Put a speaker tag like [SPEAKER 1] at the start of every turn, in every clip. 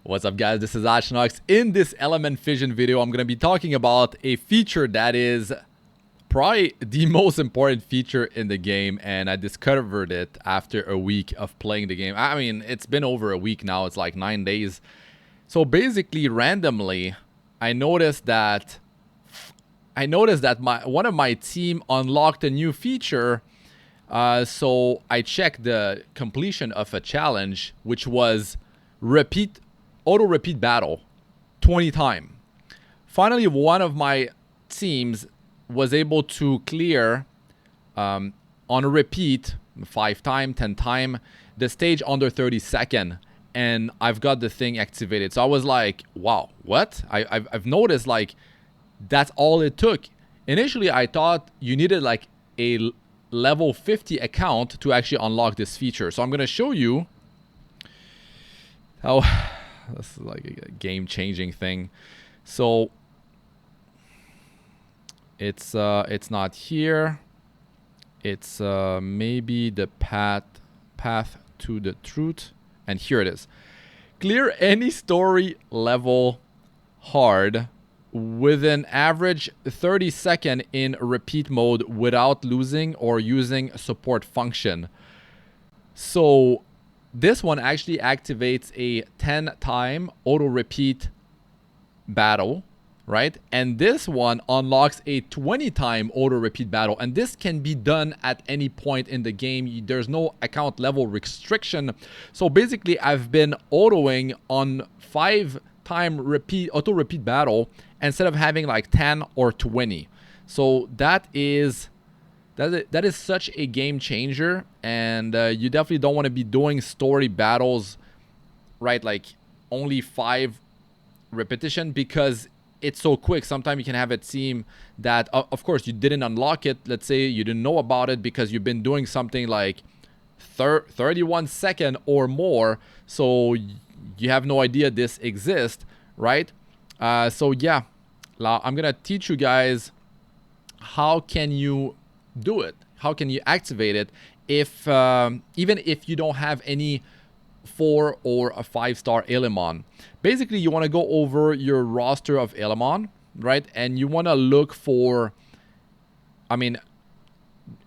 [SPEAKER 1] What's up, guys? This is Astranox. In this Element Fission video, I'm going to be talking about a feature that is probably the most important feature in the game, and I discovered it after a week of playing the game. I mean, it's been over a week now. It's like 9 days. So basically, randomly, I noticed that one of my team unlocked a new feature. So I checked the completion of a challenge, which was auto repeat battle 20 times. Finally, one of my teams was able to clear on a repeat 5 times, 10 times, the stage under 30 seconds, and I've got the thing activated. So I was like, wow, what? I've noticed like that's all it took. Initially, I thought you needed like a level 50 account to actually unlock this feature. So I'm going to show you how this is like a game-changing thing. So it's not here. It's maybe the path to the truth, and here it is. Clear any story level hard within average 30 seconds in repeat mode without losing or using support function. So this one actually activates a 10-time auto repeat battle, right? And this one unlocks a 20-time auto repeat battle, and this can be done at any point in the game. There's no account level restriction. So basically, I've been autoing on 5-time auto repeat battle instead of having like 10 or 20. So that is such a game changer, and you definitely don't want to be doing story battles, right? Like only 5 repetition, because it's so quick. Sometimes you can have a team that, of course, you didn't unlock it. Let's say you didn't know about it because you've been doing something like 31 seconds or more, so you have no idea this exists, right? So yeah, I'm gonna teach you guys how can you do it, how can you activate it if even if you don't have any 4 or a 5-star Elemon. Basically, you want to go over your roster of Elemon, right? And you want to look for, I mean,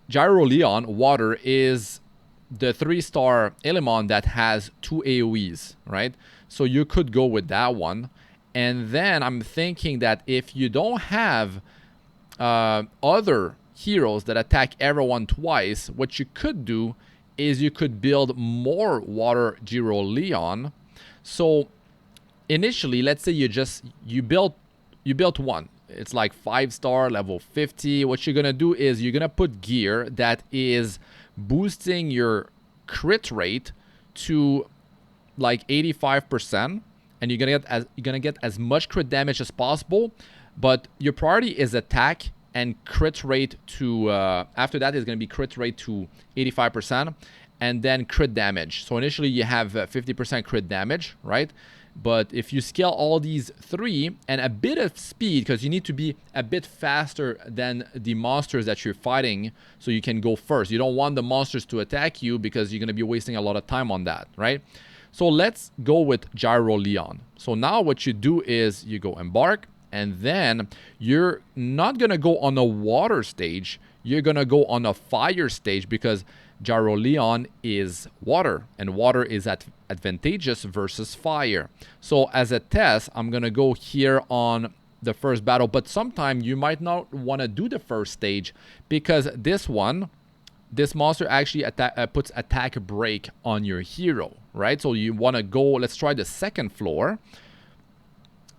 [SPEAKER 1] Gyro Leon Water is the 3-star Elemon that has 2 AoEs, right? So you could go with that one. And then I'm thinking that if you don't have other heroes that attack everyone twice, what you could do is you could build more Water Gyro Leon. So initially, let's say you built one. It's like 5-star, level 50. What you're gonna do is you're gonna put gear that is boosting your crit rate to like 85%, and you're gonna get as much crit damage as possible. But your priority is attack and crit rate to after that is going to be crit rate to 85%, and then crit damage. So initially you have 50% crit damage, right? But if you scale all these 3 and a bit of speed, because you need to be a bit faster than the monsters that you're fighting, so you can go first. You don't want the monsters to attack you because you're going to be wasting a lot of time on that, right? So let's go with Gyro Leon. So now what you do is you go embark, and then you're not going to go on a water stage. You're going to go on a fire stage, because Gyro Leon is water, and water is advantageous versus fire. So as a test, I'm going to go here on the first battle. But sometimes you might not want to do the first stage, because this monster actually puts attack break on your hero, right? So you want to go, let's try the second floor.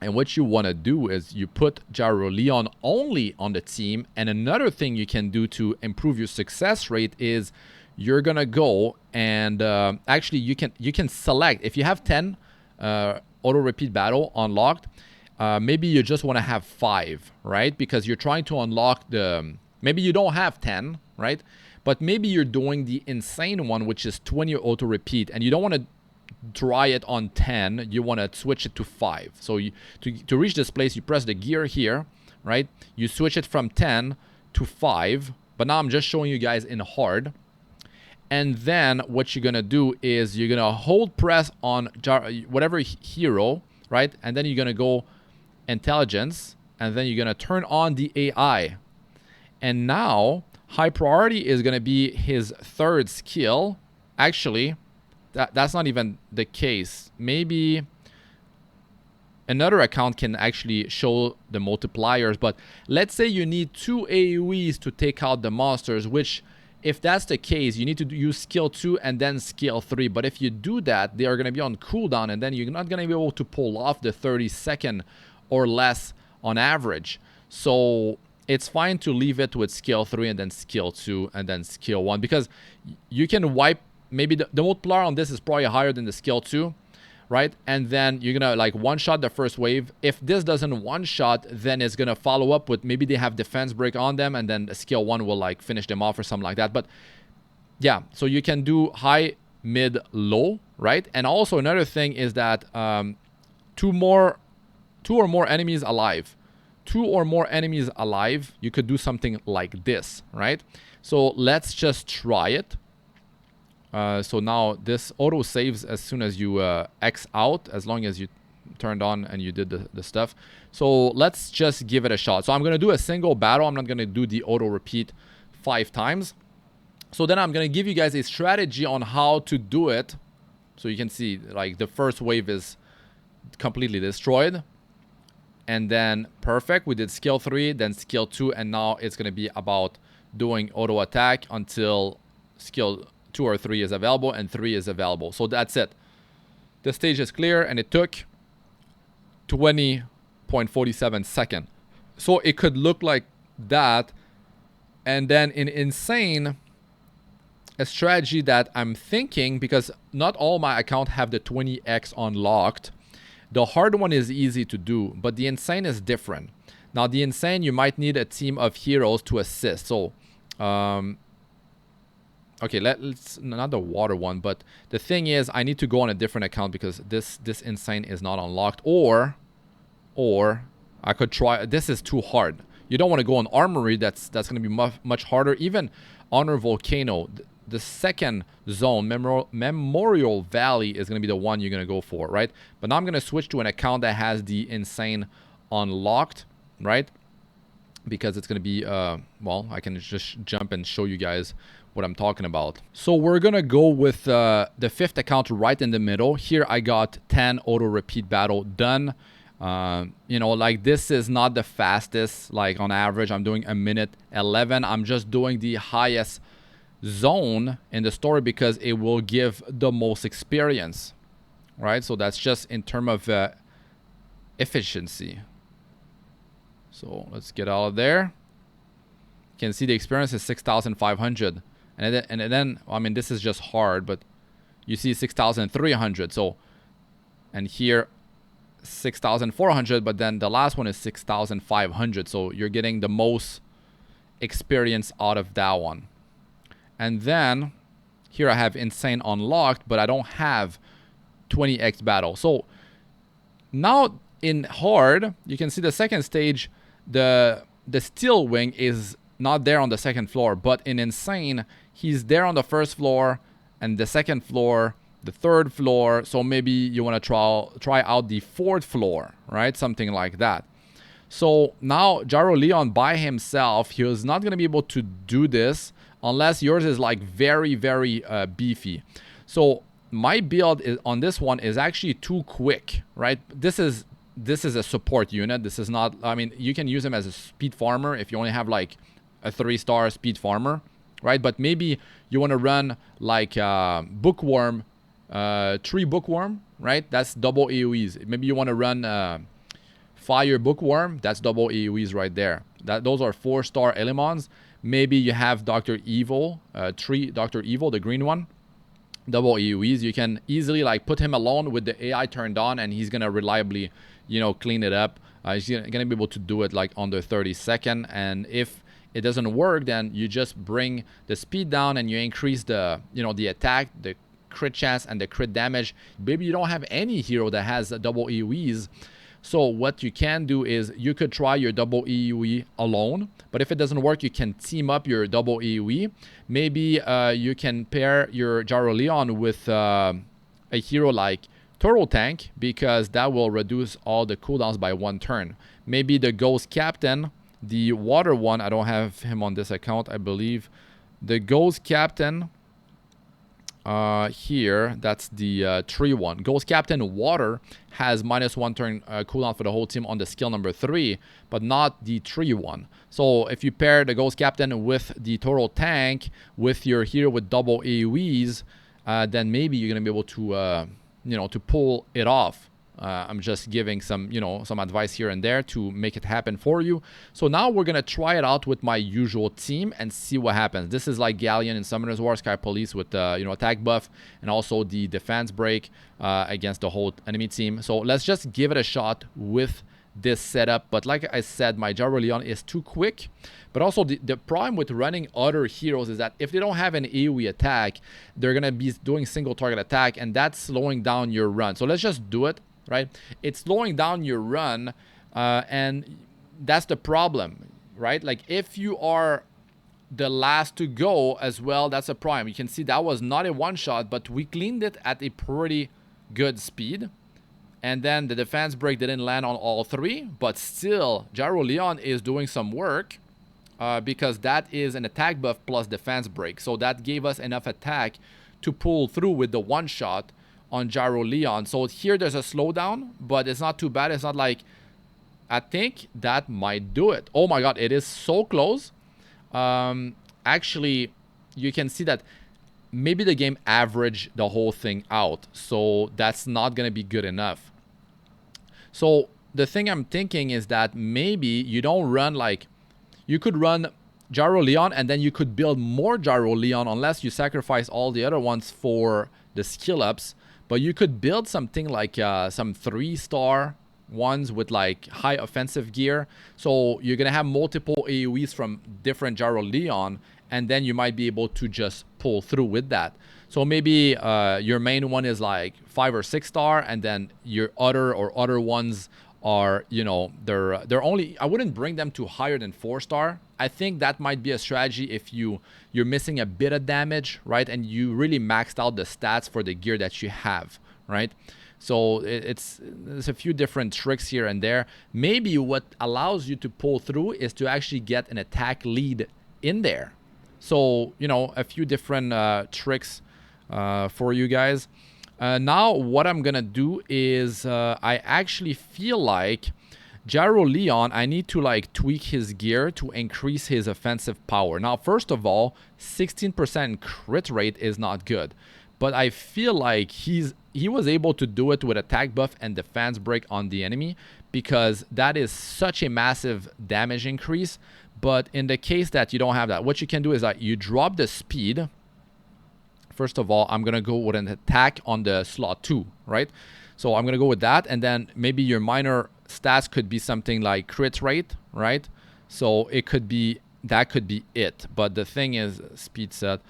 [SPEAKER 1] And what you want to do is you put Gyro Leon only on the team. And another thing you can do to improve your success rate is you're going to go and actually you can select, if you have 10 auto repeat battle unlocked, maybe you just want to have 5, right? Because you're trying to unlock maybe you don't have 10, right? But maybe you're doing the insane one, which is 20 auto repeat, and you don't want to try it on 10. You want to switch it to 5. So to reach this place, you press the gear here, right? You switch it from 10 to 5, but now I'm just showing you guys in hard. And then what you're gonna do is you're gonna hold press on whatever hero, right? And then you're gonna go intelligence, and then you're gonna turn on the AI. And now high priority is gonna be his third skill. Actually, that's not even the case. Maybe another account can actually show the multipliers, but let's say you need 2 AoEs to take out the monsters, which if that's the case, you need to use skill 2 and then skill 3. But if you do that, they are going to be on cooldown, and then you're not going to be able to pull off the 30-second or less on average. So it's fine to leave it with skill 3 and then skill 2 and then skill 1, because you can wipe, maybe the multiplier on this is probably higher than the skill 2, right? And then you're gonna like one-shot the first wave. If this doesn't one-shot, then it's gonna follow up with, maybe they have defense break on them, and then skill 1 will like finish them off or something like that. But yeah, so you can do high, mid, low, right? And also another thing is that two or more enemies alive. 2 or more enemies alive, you could do something like this, right? So let's just try it. So now this auto saves as soon as you X out, as long as you turned on and you did the stuff. So let's just give it a shot. So I'm going to do a single battle. I'm not going to do the auto repeat 5 times. So then I'm going to give you guys a strategy on how to do it. So you can see like the first wave is completely destroyed. And then perfect. We did skill 3, then skill 2. And now it's going to be about doing auto attack until skill 2 or 3 is available and 3 is available. So that's it. The stage is clear, and it took 20.47 seconds. So it could look like that. And then in Insane, a strategy that I'm thinking, because not all my account have the 20x unlocked. The hard one is easy to do, but the Insane is different. Now the Insane, you might need a team of heroes to assist. So okay, let's not the water one, but the thing is I need to go on a different account because this Insane is not unlocked. Or I could try, this is too hard. You don't want to go on Armory, that's going to be much harder. Even Honor Volcano, the second zone, Memorial Valley, is going to be the one you're going to go for, right? But now I'm going to switch to an account that has the Insane unlocked, right? Because it's going to be, well, I can just jump and show you guys what I'm talking about. So we're going to go with the 5th account right in the middle. Here I got 10 auto repeat battle done. You know, like this is not the fastest. Like on average, I'm doing a minute 11. I'm just doing the highest zone in the story because it will give the most experience, right? So that's just in terms of efficiency. So let's get out of there. You can see the experience is 6,500. And then, I mean, this is just hard, but you see 6,300. So, and here 6,400, but then the last one is 6,500. So you're getting the most experience out of that one. And then here I have Insane unlocked, but I don't have 20x battle. So now in hard, you can see the second stage, the Steel Wing is not there on the second floor, but in Insane, he's there on the first floor and the second floor, the third floor. So maybe you want to try out the 4th floor, right? Something like that. So now Gyro Leon by himself, he was not going to be able to do this unless yours is like very, very beefy. So my build on this one is actually too quick, right? This is a support unit. This is not, I mean, you can use him as a speed farmer if you only have like a 3-star speed farmer, right? But maybe you want to run like Bookworm, 3 Bookworm, right? That's double AoEs. Maybe you want to run Fire Bookworm. That's double AoEs right there. Those are 4-star Elemons. Maybe you have Dr. Evil, 3 Dr. Evil, the green one. Double AoEs. You can easily like put him alone with the AI turned on, and he's gonna reliably, you know, clean it up. He's gonna be able to do it like under 30 seconds. And if it doesn't work, then you just bring the speed down and you increase the, you know, the attack, the crit chance, and the crit damage. Maybe you don't have any hero that has double AoEs, So what you can do is you could try your double AoE alone, but if it doesn't work, you can team up your double AoE. Maybe you can pair your Gyro Leon with a hero like Turtle Tank, because that will reduce all the cooldowns by 1 turn. Maybe the Ghost Captain, the water one, I don't have him on this account, I believe. The Ghost Captain here, that's the tree one. Ghost Captain Water has -1 turn cooldown for the whole team on the skill number 3, but not the tree one. So if you pair the Ghost Captain with the Turtle Tank with your hero with double AoEs, then maybe you're gonna be able to you know, to pull it off. I'm just giving some, you know, some advice here and there to make it happen for you. So now we're gonna try it out with my usual team and see what happens. This is like Galleon in Summoner's War, Sky Police with you know, attack buff and also the defense break against the whole enemy team. So let's just give it a shot with this setup. But like I said, my Gyro Leon is too quick. But also the problem with running other heroes is that if they don't have an AoE attack, they're gonna be doing single target attack, and that's slowing down your run. So let's just do it. Right, it's slowing down your run, and that's the problem, right? Like if you are the last to go as well, that's a problem. You can see that was not a one shot, but we cleaned it at a pretty good speed, and then the defense break didn't land on all 3, but still Gyro Leon is doing some work because that is an attack buff plus defense break, so that gave us enough attack to pull through with the one shot on Gyro Leon. So here there's a slowdown, but it's not too bad. It's not like, I think that might do it. Oh my god, it is so close. Actually, you can see that maybe the game averaged the whole thing out, so that's not gonna be good enough. So the thing I'm thinking is that maybe you don't run like, you could run Gyro Leon and then you could build more Gyro Leon unless you sacrifice all the other ones for the skill ups. But you could build something like some 3-star ones with like high offensive gear. So you're going to have multiple AoEs from different Gyro Leon, and then you might be able to just pull through with that. So maybe your main one is like 5 or 6-star, and then your other ones are, you know, they're only, I wouldn't bring them to higher than 4-star. I think that might be a strategy if you're missing a bit of damage, right? And you really maxed out the stats for the gear that you have, right? So there's a few different tricks here and there. Maybe what allows you to pull through is to actually get an attack lead in there. So, you know, a few different tricks for you guys. Now what I'm gonna do is I actually feel like Gyro Leon, I need to like tweak his gear to increase his offensive power. Now, first of all, 16% crit rate is not good, but I feel like he was able to do it with attack buff and defense break on the enemy, because that is such a massive damage increase. But in the case that you don't have that, what you can do is that you drop the speed. First of all, I'm gonna go with an attack on the slot 2, right? So I'm gonna go with that, and then maybe your minor stats could be something like crit rate, right? So it could be, that could be it. But the thing is, speed set,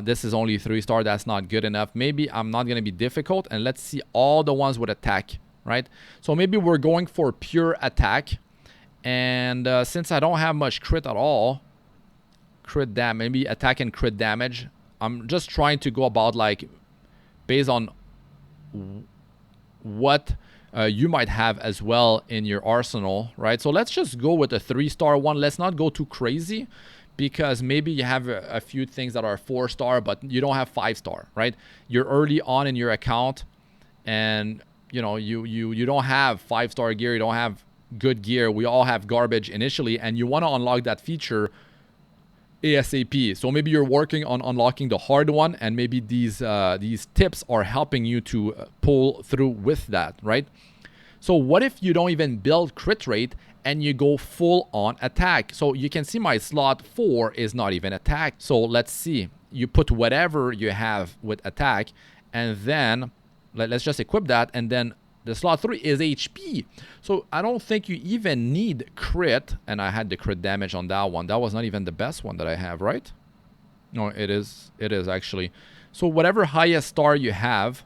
[SPEAKER 1] this is only 3-star, that's not good enough. Maybe I'm not gonna be difficult, and let's see all the ones with attack, right? So maybe we're going for pure attack, and since I don't have much crit at all, crit damage, maybe attack and crit damage, I'm just trying to go about like based on what you might have as well in your arsenal, right? So let's just go with a 3-star one. Let's not go too crazy, because maybe you have a few things that are 4-star, but you don't have 5-star, right? You're early on in your account, and you know you don't have 5-star gear, you don't have good gear. We all have garbage initially, and you want to unlock that feature ASAP. So maybe you're working on unlocking the hard one, and maybe these tips are helping you to pull through with that, right? So what if you don't even build crit rate and you go full on attack? So you can see my slot 4 is not even attack. So let's see, you put whatever you have with attack, and then let's just equip that, and then the slot 3 is HP. So I don't think you even need crit. And I had the crit damage on that one. That was not even the best one that I have, right? No, it is actually. So whatever highest star you have,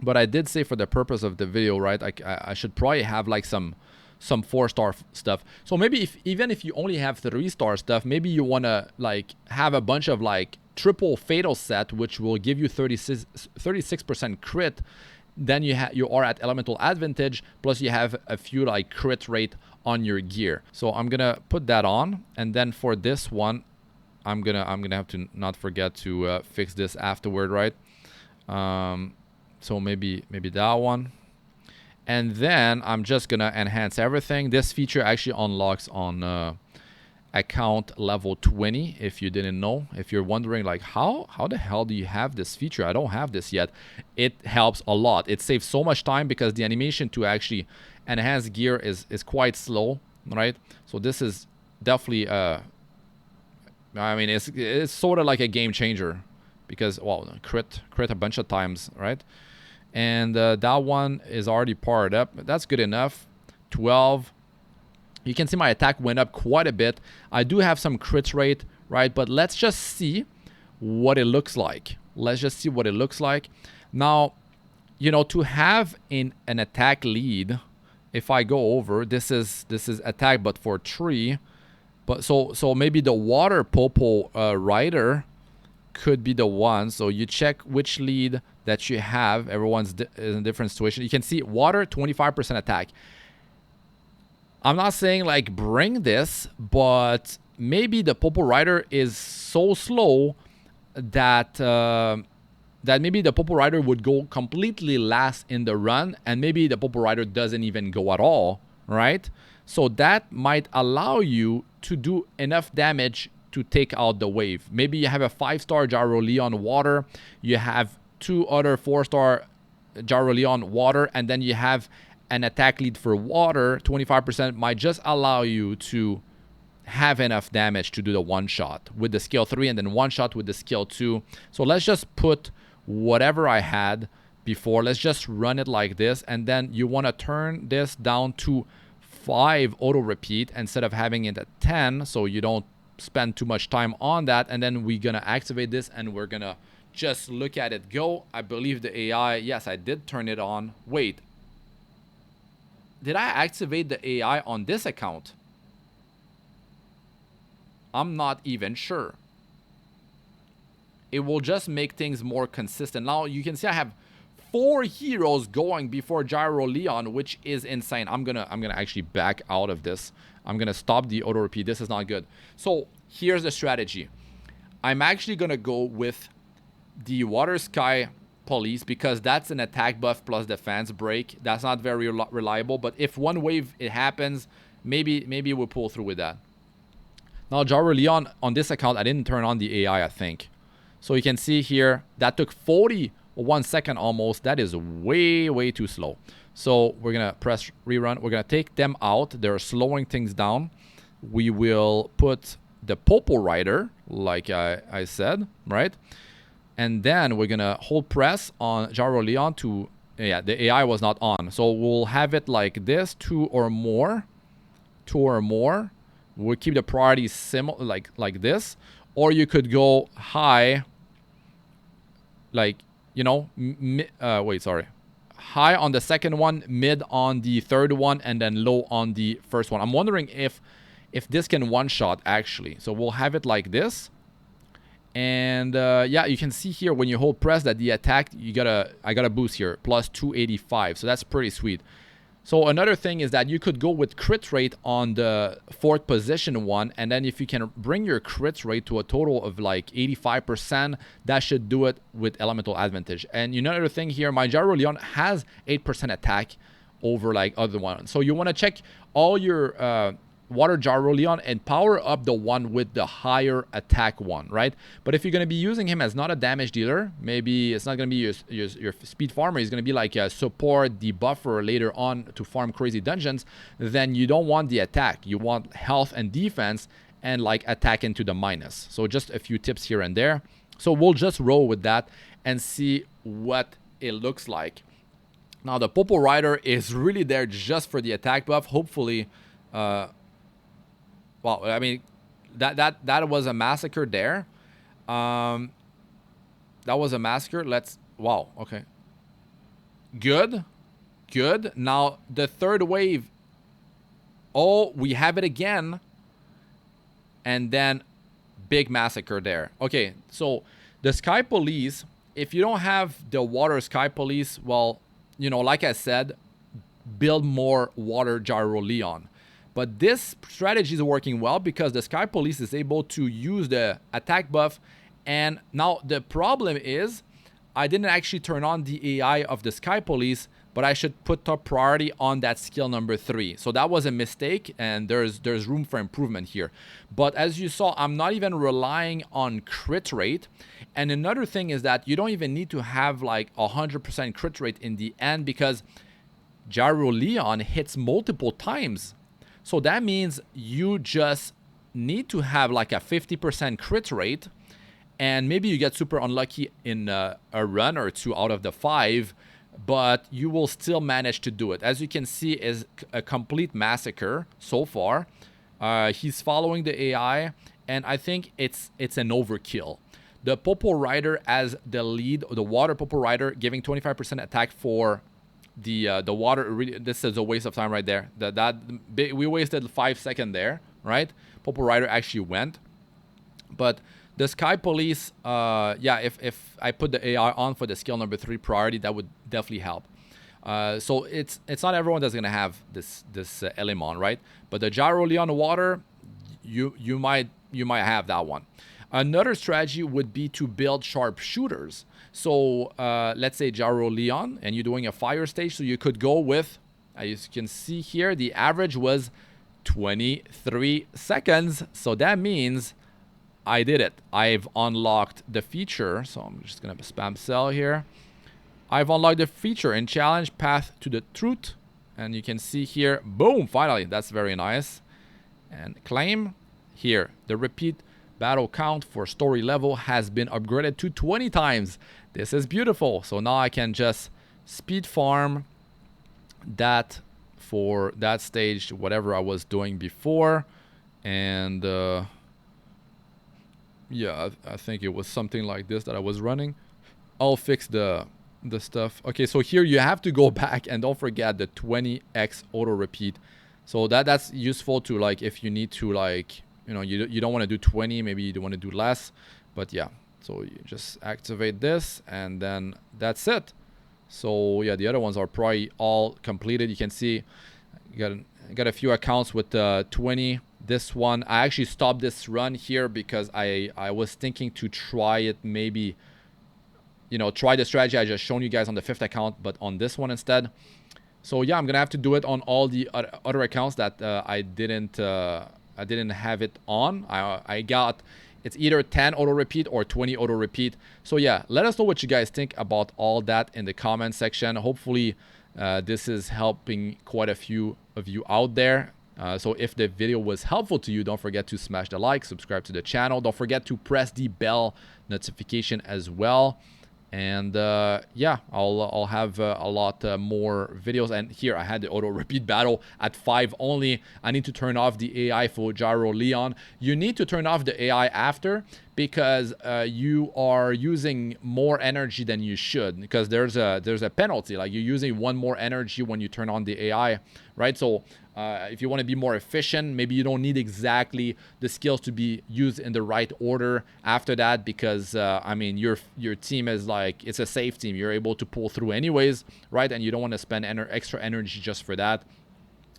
[SPEAKER 1] But I did say for the purpose of the video, right, I should probably have like some 4-star stuff. So maybe even if you only have 3-star stuff, maybe you want to like have a bunch of like triple fatal set, which will give you 36% crit. Then you are at elemental advantage, plus you have a few like crit rate on your gear. So I'm gonna put that on, and then for this one, I'm gonna have to not forget to fix this afterward, right? So maybe that one. And then I'm just gonna enhance everything. This feature actually unlocks on account level 20, if you didn't know. If you're wondering like how the hell do you have this feature? I don't have this yet. It helps a lot. It saves so much time because the animation to actually enhance gear is quite slow, right? So this is definitely I mean, it's sort of like a game changer because, well, crit a bunch of times, right? And that one is already powered up. That's good enough. 12. You can see my attack went up quite a bit. I do have some crit rate, right? But let's just see what it looks like. Let's just see what it looks like. Now, you know, to have an attack lead, if I go over, this is attack, but for 3. But so maybe the water popo rider could be the one. So you check which lead that you have. Everyone's in a different situation. You can see water 25% attack. I'm not saying like bring this, but maybe the popo rider is so slow that that maybe the popo rider would go completely last in the run, and maybe the popo rider doesn't even go at all, right? So that might allow you to do enough damage to take out the wave. Maybe you have a 5-star Gyro Leon water, you have 2 other 4-star Gyro Leon water, and then you have an attack lead for water. 25% might just allow you to have enough damage to do the one shot with the skill 3 and then one shot with the skill 2. So let's just put whatever I had before. Let's just run it like this, and then you want to turn this down to 5 auto repeat instead of having it at 10, so you don't spend too much time on that. And then we're gonna activate this and we're gonna just look at it go. I believe the AI, yes, I did turn it on. Wait, did I activate the AI on this account? I'm not even sure. It will just make things more consistent. Now you can see I have 4 heroes going before Gyro Leon, which is insane. I'm gonna actually back out of this. I'm gonna stop the auto repeat. This is not good. So here's the strategy. I'm actually gonna go with the Water Sky Police because that's an attack buff plus defense break. That's not very reliable, but if one wave it happens, maybe we'll pull through with that. Now Gyro Leon on this account, I didn't turn on the AI, I think. So you can see here that took 41 seconds almost. That is way too slow. So we're gonna press rerun. We're gonna take them out. They're slowing things down. We will put the Popo Rider, like I said, right? And then we're gonna hold press on Gyro Leon to, yeah, the AI was not on. So we'll have it like this, 2 or more. We'll keep the priority similar, like this. Or you could go high, like, you know, high on the second one, mid on the third one, and then low on the first one. I'm wondering if this can one-shot actually. So we'll have it like this. And yeah, you can see here when you hold press that the attack, I got a boost here, plus 285. So that's pretty sweet. So another thing is that you could go with crit rate on the 4th position one, and then if you can bring your crit rate to a total of like 85%, that should do it with elemental advantage. And another thing here, my Gyro Leon has 8% attack over like other ones. So you want to check all your Water Gyro Leon and power up the one with the higher attack one, right? But if you're going to be using him as not a damage dealer, maybe it's not going to be your speed farmer. He's going to be like a support debuffer later on to farm crazy dungeons. Then you don't want the attack. You want health and defense and like attack into the minus. So just a few tips here and there. So we'll just roll with that and see what it looks like. Now the Popo Rider is really there just for the attack buff. Hopefully, well, I mean, that was a massacre there. That was a massacre. Wow, okay. Good. Good. Now, the third wave. Oh, we have it again. And then big massacre there. Okay, so the Sky Police, if you don't have the water Sky Police, well, you know, like I said, build more water Gyro Leon. But this strategy is working well because the Sky Police is able to use the attack buff. And now the problem is I didn't actually turn on the AI of the Sky Police, but I should put top priority on that skill number 3. So that was a mistake, and there's room for improvement here. But as you saw, I'm not even relying on crit rate. And another thing is that you don't even need to have like 100% crit rate in the end because Gyro Leon hits multiple times. So that means you just need to have like a 50% crit rate, and maybe you get super unlucky in a run or 2 out of the 5, but you will still manage to do it. As you can see, is a complete massacre so far. He's following the AI, and I think it's an overkill. The Popo Rider as the lead, the Water Popo Rider, giving 25% attack for the water. Really, this is a waste of time right there. We wasted 5 seconds there, right? Popo Rider actually went, but the Sky Police, yeah, if I put the AI on for the skill number 3 priority, that would definitely help. So it's not everyone that's gonna have this Element, right? But the Gyro Leon water, you might have that one. Another strategy would be to build sharpshooters. So let's say Gyro Leon, and you're doing a fire stage, so you could go with, as you can see here, the average was 23 seconds. So that means I did it. I've unlocked the feature. So I'm just going to spam sell here. I've unlocked the feature in challenge path to the truth. And you can see here, boom, finally. That's very nice. And claim here. The repeat battle count for story level has been upgraded to 20 times. This is beautiful. So now I can just speed farm that for that stage, whatever I was doing before. And yeah, I think it was something like this that I was running. I'll fix the stuff. Okay, so here you have to go back and don't forget the 20x auto repeat. So that's useful to, like, if you need to, like, you know, you don't want to do 20, maybe you don't want to do less. But yeah, so you just activate this and then that's it. So yeah, the other ones are probably all completed. You can see you got a few accounts with 20. This one, I actually stopped this run here because I was thinking to try it, maybe, you know, try the strategy I just shown you guys on the 5th account, but on this one instead. So yeah, I'm gonna have to do it on all the other accounts that I didn't have it on. I got, it's either 10 auto repeat or 20 auto repeat. So yeah, let us know what you guys think about all that in the comment section. Hopefully this is helping quite a few of you out there. So if the video was helpful to you, don't forget to smash the like, subscribe to the channel. Don't forget to press the bell notification as well. And yeah, I'll have a lot more videos. And here I had the auto repeat battle at 5 only. I need to turn off the AI for Gyro Leon. You need to turn off the AI after, because you are using more energy than you should, because there's a penalty. Like, you're using 1 more energy when you turn on the AI, right? So if you want to be more efficient, maybe you don't need exactly the skills to be used in the right order after that, because I mean, your team is like, it's a safe team. You're able to pull through anyways, right? And you don't want to spend extra energy just for that.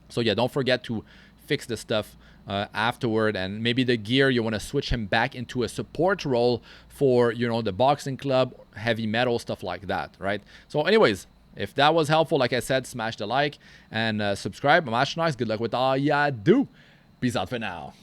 [SPEAKER 1] So yeah, don't forget to fix the stuff afterward. And maybe the gear, you want to switch him back into a support role for, you know, the boxing club, heavy metal, stuff like that, right? So anyways, if that was helpful, like I said, smash the like and subscribe. I'm Astranox. Good luck with all ya do. Peace out for now.